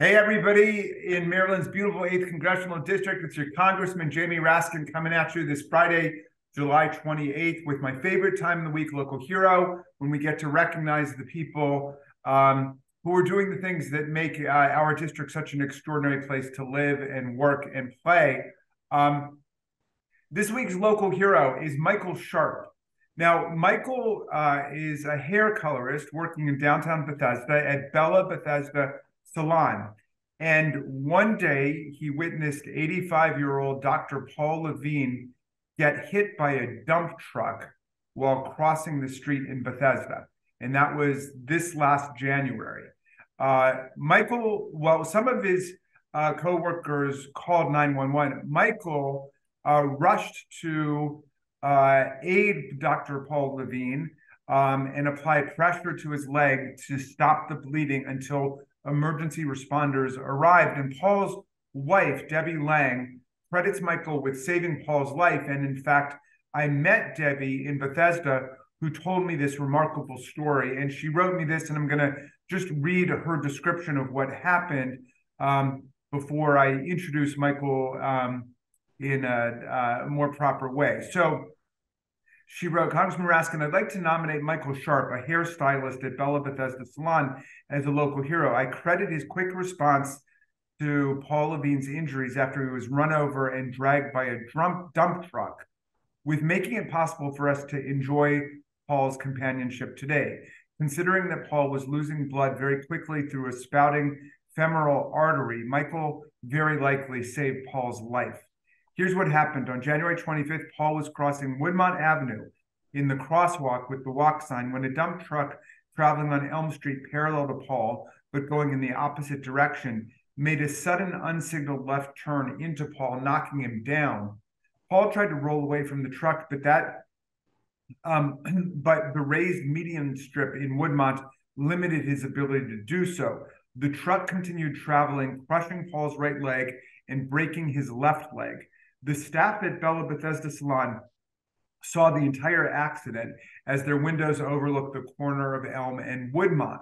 Hey, everybody in Maryland's beautiful 8th Congressional District. It's your Congressman Jamie Raskin coming at you this Friday, July 28th, with my favorite time of the week, Local Hero, when we get to recognize the people who are doing the things that make our district such an extraordinary place to live and work and play. This week's Local Hero is Michael Sharp. Now, Michael is a hair colorist working in downtown Bethesda at Bella Bethesda Salon. And one day he witnessed 85-year-old Dr. Paul Levine get hit by a dump truck while crossing the street in Bethesda. And that was this last January. Michael, well, some of his co-workers called 911. Michael rushed to aid Dr. Paul Levine and apply pressure to his leg to stop the bleeding until emergency responders arrived. And Paul's wife, Debbie Lang, credits Michael with saving Paul's life. And in fact, I met Debbie in Bethesda, who told me this remarkable story. And she wrote me this, and I'm going to just read her description of what happened before I introduce Michael in a more proper way. So she wrote, Congressman Raskin, I'd like to nominate Michael Sharp, a hairstylist at Bella Bethesda Salon, as a local hero. I credit his quick response to Paul Levine's injuries after he was run over and dragged by a dump truck with making it possible for us to enjoy Paul's companionship today. Considering that Paul was losing blood very quickly through a spouting femoral artery, Michael very likely saved Paul's life. Here's what happened. On January 25th, Paul was crossing Woodmont Avenue in the crosswalk with the walk sign when a dump truck traveling on Elm Street parallel to Paul, but going in the opposite direction, made a sudden unsignaled left turn into Paul, knocking him down. Paul tried to roll away from the truck, but the raised median strip in Woodmont limited his ability to do so. The truck continued traveling, crushing Paul's right leg and breaking his left leg. The staff at Bella Bethesda Salon saw the entire accident as their windows overlooked the corner of Elm and Woodmont.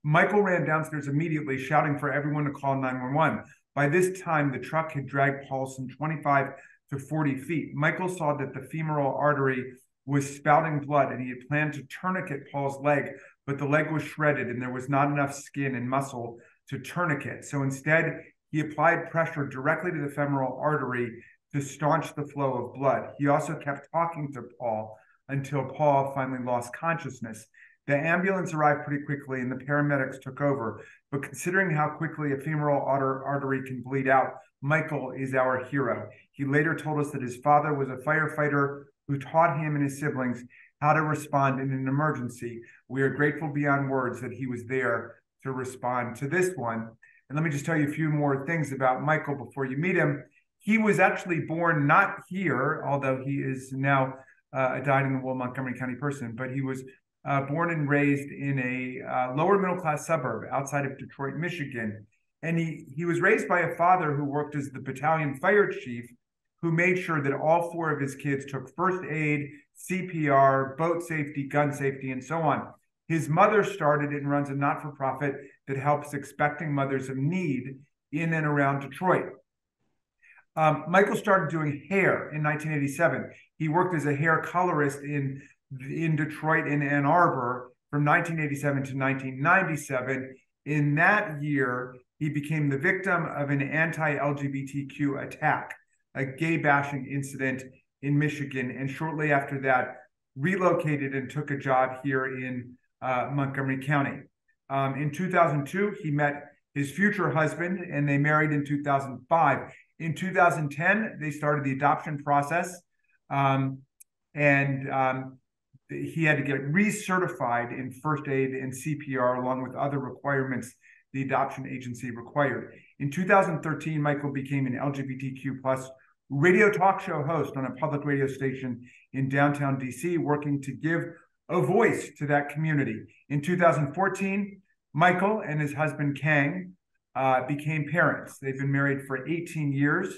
Michael ran downstairs immediately, shouting for everyone to call 911. By this time, the truck had dragged Paul some 25 to 40 feet. Michael saw that the femoral artery was spouting blood, and he had planned to tourniquet Paul's leg, but the leg was shredded, and there was not enough skin and muscle to tourniquet. So instead, he applied pressure directly to the femoral artery to staunch the flow of blood. He also kept talking to Paul until Paul finally lost consciousness. The ambulance arrived pretty quickly and the paramedics took over. But considering how quickly a femoral artery can bleed out, Michael is our hero. He later told us that his father was a firefighter who taught him and his siblings how to respond in an emergency. We are grateful beyond words that he was there to respond to this one. And let me just tell you a few more things about Michael before you meet him. He was actually born not here, although he is now a dyed-in-the-wool Montgomery County person, but he was born and raised in a lower middle-class suburb outside of Detroit, Michigan. And he was raised by a father who worked as the battalion fire chief, who made sure that all 4 of his kids took first aid, CPR, boat safety, gun safety, and so on. His mother started and runs a not-for-profit that helps expecting mothers of need in and around Detroit. Michael started doing hair in 1987. He worked as a hair colorist in Detroit and Ann Arbor from 1987 to 1997. In that year, he became the victim of an anti-LGBTQ attack, a gay bashing incident in Michigan, and shortly after that, relocated and took a job here in Montgomery County. In 2002, he met his future husband, and they married in 2005. In 2010, they started the adoption process, and he had to get recertified in first aid and CPR, along with other requirements the adoption agency required. In 2013, Michael became an LGBTQ plus radio talk show host on a public radio station in downtown DC, working to give a voice to that community. In 2014, Michael and his husband Kang became parents. They've been married for 18 years.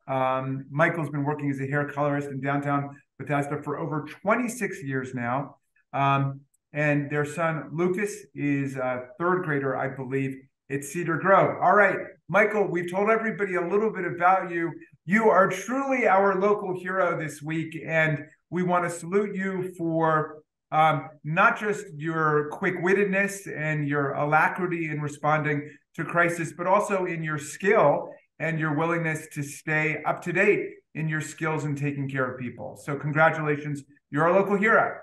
Michael's been working as a hair colorist in downtown Bethesda for over 26 years now. And their son, Lucas, is a third grader, I believe, It's Cedar Grove. All right, Michael, we've told everybody a little bit about you. You are truly our local hero this week, and we want to salute you for not just your quick-wittedness and your alacrity in responding to crisis, but also in your skill and your willingness to stay up to date in your skills in taking care of people. So congratulations, you're a local hero.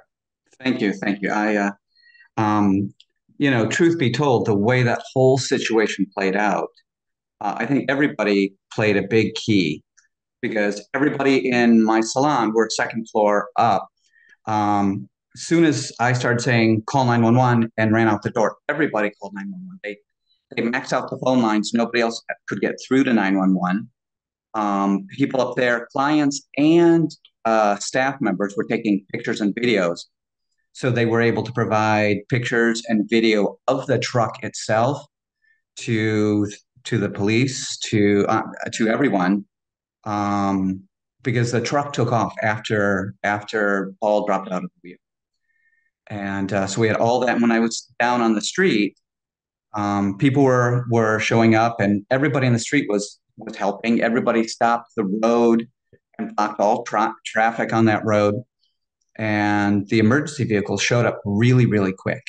Thank you. Thank you. Truth be told, the way that whole situation played out, I think everybody played a big key because everybody in my salon, we're second floor up. As soon as I started saying call 911 and ran out the door, everybody called 911. They maxed out the phone lines. Nobody else could get through to 911. People up there, clients and staff members were taking pictures and videos. So they were able to provide pictures and video of the truck itself to the police, to everyone, because the truck took off after Paul dropped out of the wheel. And so we had all that. And when I was down on the street, people were showing up, and everybody in the street was helping. Everybody stopped the road and blocked all traffic on that road. And the emergency vehicle showed up really, really quick,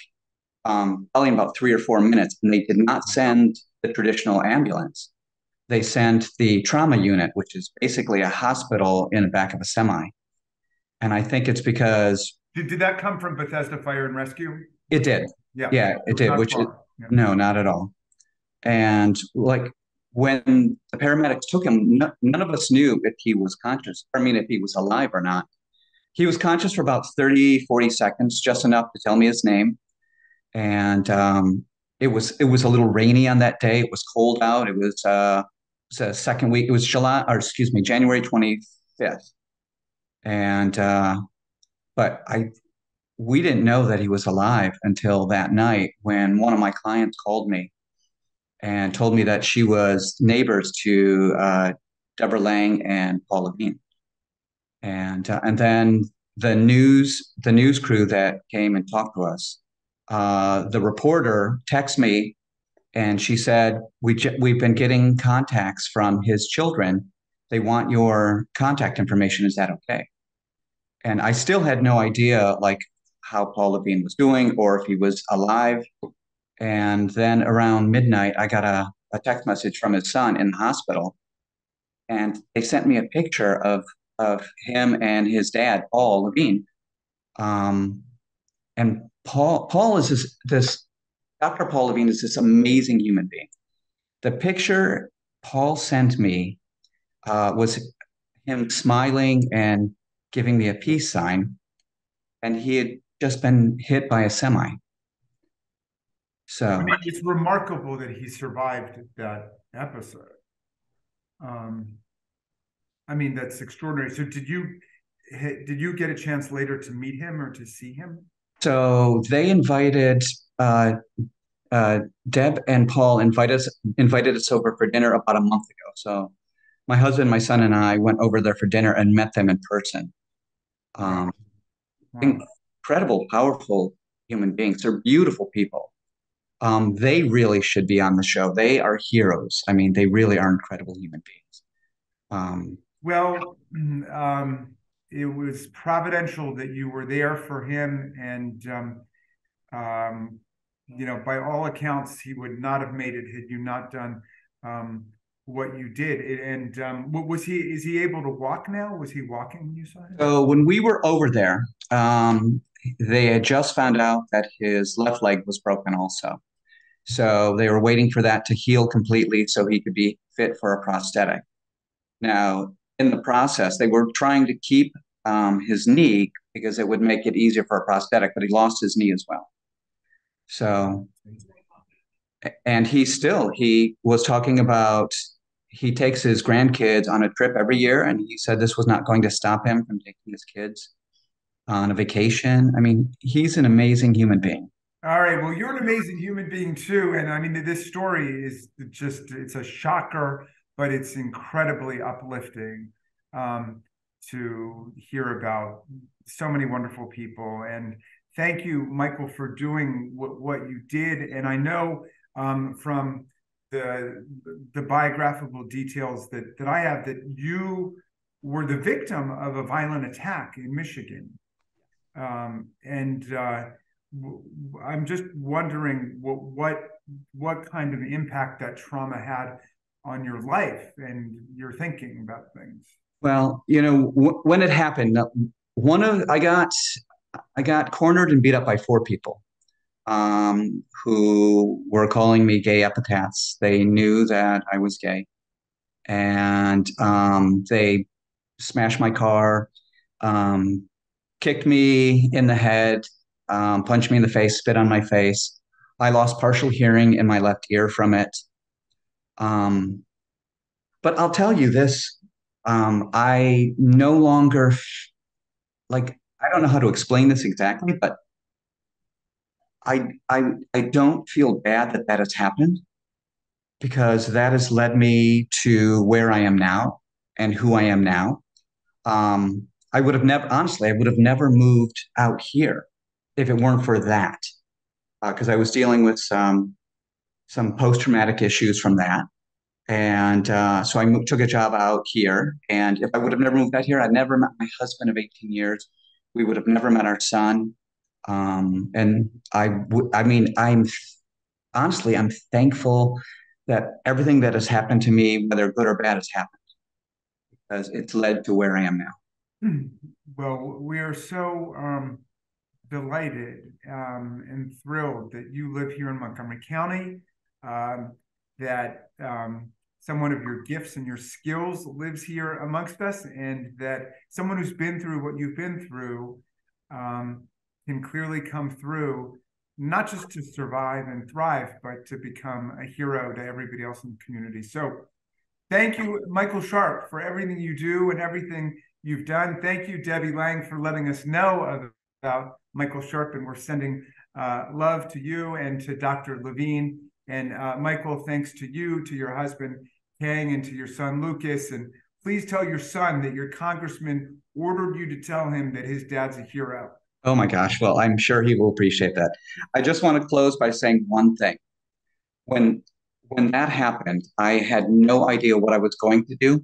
probably in about 3 or 4 minutes. And they did not send the traditional ambulance. They sent the trauma unit, which is basically a hospital in the back of a semi. And I think it's because Did that come from Bethesda Fire and Rescue? it did. Yeah, Yeah, it did, not which is, far. Yeah. no, not at all. And like when the paramedics took him, none of us knew if he was conscious. I mean, if he was alive or not. He was conscious for about 30, 40 seconds, just enough to tell me his name. And it was a little rainy on that day. It was cold out. It was a second week. It was January 25th. And but we didn't know that he was alive until that night when one of my clients called me and told me that she was neighbors to Deborah Lang and Paul Levine. And then the news crew that came and talked to us, the reporter texted me and she said, we've been getting contacts from his children. They want your contact information. Is that okay? And I still had no idea like how Paul Levine was doing or if he was alive. And then around midnight, I got a text message from his son in the hospital, and they sent me a picture of him and his dad, Paul Levine. Um, and Paul is this Dr. Paul Levine is this amazing human being. The picture Paul sent me was him smiling and giving me a peace sign, and he had just been hit by a semi. I So, mean, it's remarkable that he survived that episode. Um, I mean, that's extraordinary. So did you get a chance later to meet him or to see him? so they invited uh, Deb and Paul invited us over for dinner about a month ago. So my husband, my son, and I went over there for dinner and met them in person. Wow. Um, Wow. Incredible, powerful human beings. They're beautiful people. They really should be on the show. They are heroes. I mean, they really are incredible human beings. Um, Well, it was providential that you were there for him, and by all accounts, he would not have made it had you not done um, what you did. And what was he? Is he able to walk now? Was he walking when you saw him? so when we were over there, they had just found out that his left leg was broken also. So they were waiting for that to heal completely so he could be fit for a prosthetic. Now, in the process, they were trying to keep his knee because it would make it easier for a prosthetic, but he lost his knee as well. So, and he was talking about he takes his grandkids on a trip every year, and he said this was not going to stop him from taking his kids on a vacation. I mean, he's an amazing human being. All right. Well, you're an amazing human being too. And I mean, this story is it's a shocker, but it's incredibly uplifting um, to hear about so many wonderful people. And thank you, Michael, for doing what you did. And I know from the the biographical details that I have, that you were the victim of a violent attack in Michigan. And I'm just wondering what kind of impact that trauma had on your life and your thinking about things. Well, when it happened, one of I got cornered and beat up by four people who were calling me gay epithets. They knew that I was gay, and they smashed my car, um, kicked me in the head, punched me in the face, spit on my face. I lost partial hearing in my left ear from it. Um, but I'll tell you this, I no longer like, I don't know how to explain this exactly, but I don't feel bad that that has happened because that has led me to where I am now and who I am now. I would have never, honestly, I would have never moved out here if it weren't for that, because I was dealing with some post-traumatic issues from that. And so took a job out here. And if I would have never moved out here, I'd never met my husband of 18 years. We would have never met our son. And I mean, honestly, I'm thankful that everything that has happened to me, whether good or bad, has happened because it's led to where I am now. Well, we are so delighted and thrilled that you live here in Montgomery County, that someone of your gifts and your skills lives here amongst us, and that someone who's been through what you've been through can clearly come through, not just to survive and thrive, but to become a hero to everybody else in the community. So thank you, Michael Sharp, for everything you do and everything you've done. Thank you, Debbie Lang, for letting us know about Michael Sharp, and we're sending love to you and to Dr. Levine. And Michael, thanks to you, to your husband, Kang, and to your son, Lucas. And please tell your son that your congressman ordered you to tell him that his dad's a hero. Oh my gosh. Well, I'm sure he will appreciate that. I just want to close by saying one thing. When when that happened, I had no idea what I was going to do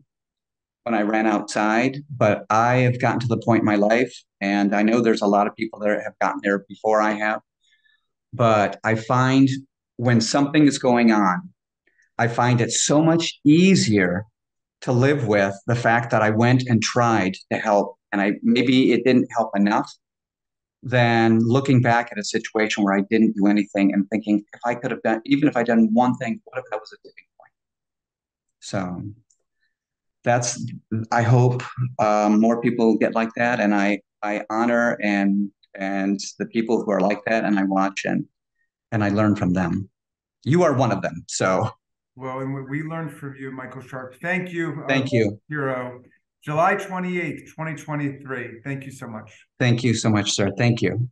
when I ran outside, but I have gotten to the point in my life, and I know there's a lot of people that have gotten there before I have, but I find when something is going on, I find it so much easier to live with the fact that I went and tried to help, and I maybe it didn't help enough than looking back at a situation where I didn't do anything and thinking if I could have done, even if I'd done one thing, what if that was a tipping point? So that's, I hope more people get like that, and I honor and the people who are like that, and I watch and I learn from them. You are one of them, so Well, and we learned from you, Michael Sharp. Thank you, thank you. hero. July 28th, 2023. Thank you so much. Thank you so much, sir. Thank you.